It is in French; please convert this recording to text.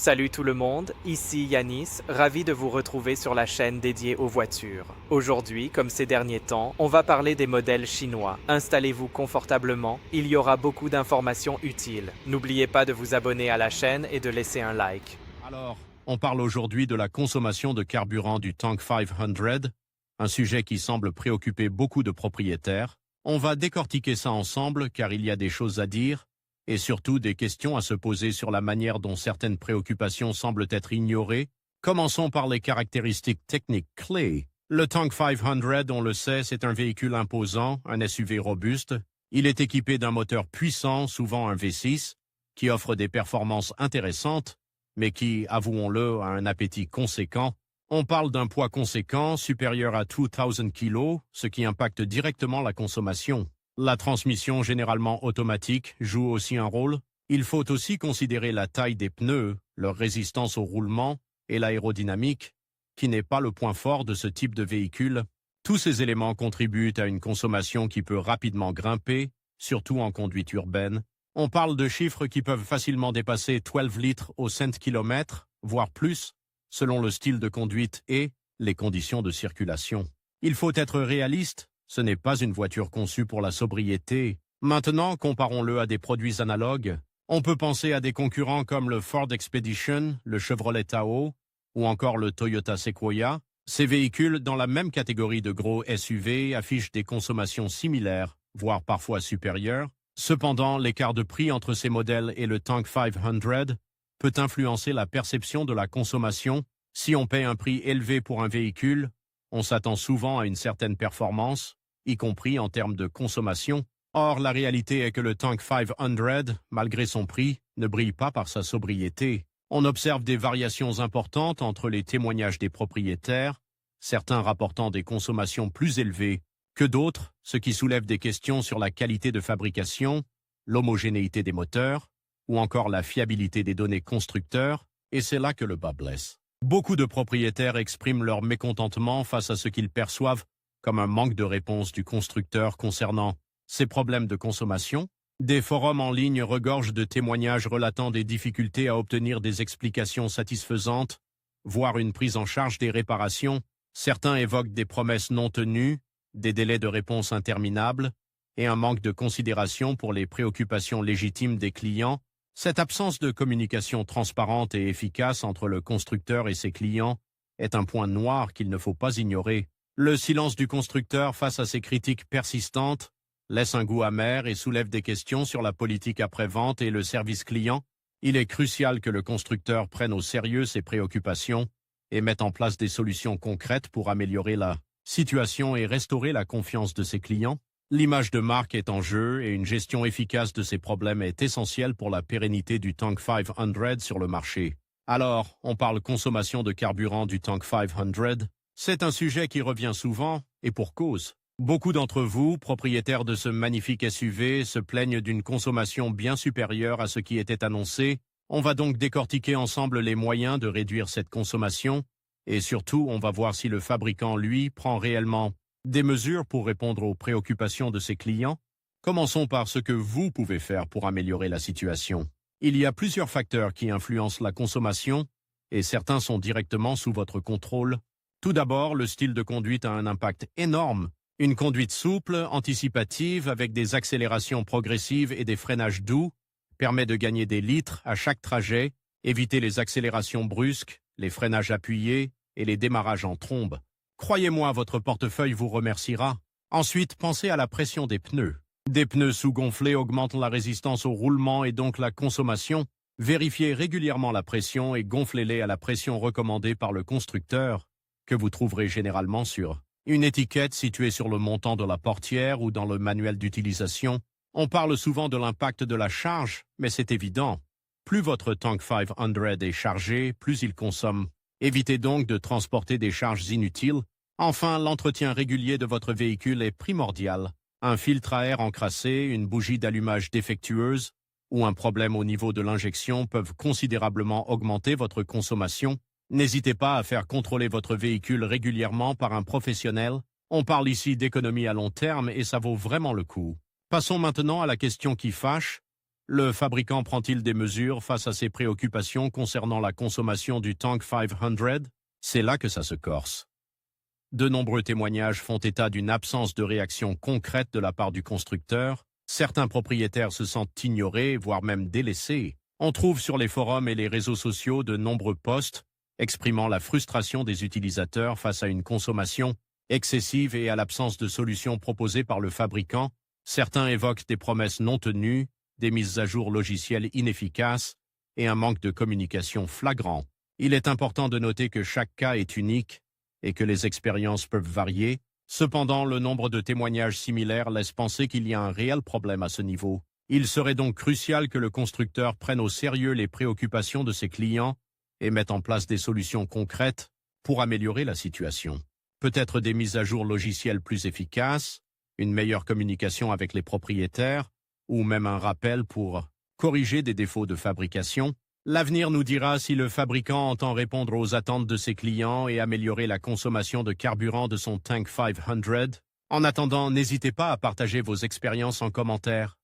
Salut tout le monde, ici Yanis, ravi de vous retrouver sur la chaîne dédiée aux voitures. Aujourd'hui, comme ces derniers temps, on va parler des modèles chinois. Installez-vous confortablement, il y aura beaucoup d'informations utiles. N'oubliez pas de vous abonner à la chaîne et de laisser un like. Alors, on parle aujourd'hui de la consommation de carburant du Tank 500, un sujet qui semble préoccuper beaucoup de propriétaires. On va décortiquer ça ensemble car il y a des choses à dire et surtout des questions à se poser sur la manière dont certaines préoccupations semblent être ignorées. Commençons par les caractéristiques techniques clés. Le Tank 500, on le sait, c'est un véhicule imposant, un SUV robuste. Il est équipé d'un moteur puissant, souvent un V6, qui offre des performances intéressantes, mais qui, avouons-le, a un appétit conséquent. On parle d'un poids conséquent, supérieur à 2000 kg, ce qui impacte directement la consommation. La transmission généralement automatique joue aussi un rôle. Il faut aussi considérer la taille des pneus, leur résistance au roulement et l'aérodynamique, qui n'est pas le point fort de ce type de véhicule. Tous ces éléments contribuent à une consommation qui peut rapidement grimper, surtout en conduite urbaine. On parle de chiffres qui peuvent facilement dépasser 12 litres au cent-kilomètre, voire plus, selon le style de conduite et les conditions de circulation. Il faut être réaliste, ce n'est pas une voiture conçue pour la sobriété. Maintenant, comparons-le à des produits analogues. On peut penser à des concurrents comme le Ford Expedition, le Chevrolet Tahoe ou encore le Toyota Sequoia. Ces véhicules, dans la même catégorie de gros SUV, affichent des consommations similaires, voire parfois supérieures. Cependant, l'écart de prix entre ces modèles et le Tank 500 peut influencer la perception de la consommation. Si on paie un prix élevé pour un véhicule, on s'attend souvent à une certaine performance, y compris en termes de consommation. Or, la réalité est que le Tank 500, malgré son prix, ne brille pas par sa sobriété. On observe des variations importantes entre les témoignages des propriétaires, certains rapportant des consommations plus élevées que d'autres, ce qui soulève des questions sur la qualité de fabrication, l'homogénéité des moteurs, ou encore la fiabilité des données constructeurs, et c'est là que le bas blesse. Beaucoup de propriétaires expriment leur mécontentement face à ce qu'ils perçoivent comme un manque de réponse du constructeur concernant ces problèmes de consommation. Des forums en ligne regorgent de témoignages relatant des difficultés à obtenir des explications satisfaisantes, voire une prise en charge des réparations. Certains évoquent des promesses non tenues, des délais de réponse interminables et un manque de considération pour les préoccupations légitimes des clients. Cette absence de communication transparente et efficace entre le constructeur et ses clients est un point noir qu'il ne faut pas ignorer. Le silence du constructeur face à ces critiques persistantes laisse un goût amer et soulève des questions sur la politique après-vente et le service client. Il est crucial que le constructeur prenne au sérieux ses préoccupations et mette en place des solutions concrètes pour améliorer la situation et restaurer la confiance de ses clients. L'image de marque est en jeu et une gestion efficace de ces problèmes est essentielle pour la pérennité du Tank 500 sur le marché. Alors, on parle consommation de carburant du Tank 500. C'est un sujet qui revient souvent, et pour cause. Beaucoup d'entre vous, propriétaires de ce magnifique SUV, se plaignent d'une consommation bien supérieure à ce qui était annoncé. On va donc décortiquer ensemble les moyens de réduire cette consommation, et surtout, on va voir si le fabricant, lui, prend réellement des mesures pour répondre aux préoccupations de ses clients. Commençons par ce que vous pouvez faire pour améliorer la situation. Il y a plusieurs facteurs qui influencent la consommation, et certains sont directement sous votre contrôle. Tout d'abord, le style de conduite a un impact énorme. Une conduite souple, anticipative, avec des accélérations progressives et des freinages doux, permet de gagner des litres à chaque trajet, éviter les accélérations brusques, les freinages appuyés et les démarrages en trombe. Croyez-moi, votre portefeuille vous remerciera. Ensuite, pensez à la pression des pneus. Des pneus sous-gonflés augmentent la résistance au roulement et donc la consommation. Vérifiez régulièrement la pression et gonflez-les à la pression recommandée par le constructeur, que vous trouverez généralement sur une étiquette située sur le montant de la portière ou dans le manuel d'utilisation. On parle souvent de l'impact de la charge, mais c'est évident. Plus votre Tank 500 est chargé, plus il consomme. Évitez donc de transporter des charges inutiles. Enfin, l'entretien régulier de votre véhicule est primordial. Un filtre à air encrassé, une bougie d'allumage défectueuse ou un problème au niveau de l'injection peuvent considérablement augmenter votre consommation. N'hésitez pas à faire contrôler votre véhicule régulièrement par un professionnel. On parle ici d'économie à long terme et ça vaut vraiment le coup. Passons maintenant à la question qui fâche, Le fabricant prend-il des mesures face à ces préoccupations concernant la consommation du Tank 500? C'est là que ça se corse. De nombreux témoignages font état d'une absence de réaction concrète de la part du constructeur. Certains propriétaires se sentent ignorés, voire même délaissés. On trouve sur les forums et les réseaux sociaux de nombreux posts exprimant la frustration des utilisateurs face à une consommation excessive et à l'absence de solutions proposées par le fabricant. Certains évoquent des promesses non tenues, des mises à jour logicielles inefficaces et un manque de communication flagrant. Il est important de noter que chaque cas est unique et que les expériences peuvent varier. Cependant, le nombre de témoignages similaires laisse penser qu'il y a un réel problème à ce niveau. Il serait donc crucial que le constructeur prenne au sérieux les préoccupations de ses clients et mette en place des solutions concrètes pour améliorer la situation. Peut-être des mises à jour logicielles plus efficaces, une meilleure communication avec les propriétaires, ou même un rappel pour corriger des défauts de fabrication. L'avenir nous dira si le fabricant entend répondre aux attentes de ses clients et améliorer la consommation de carburant de son Tank 500. En attendant, n'hésitez pas à partager vos expériences en commentaire.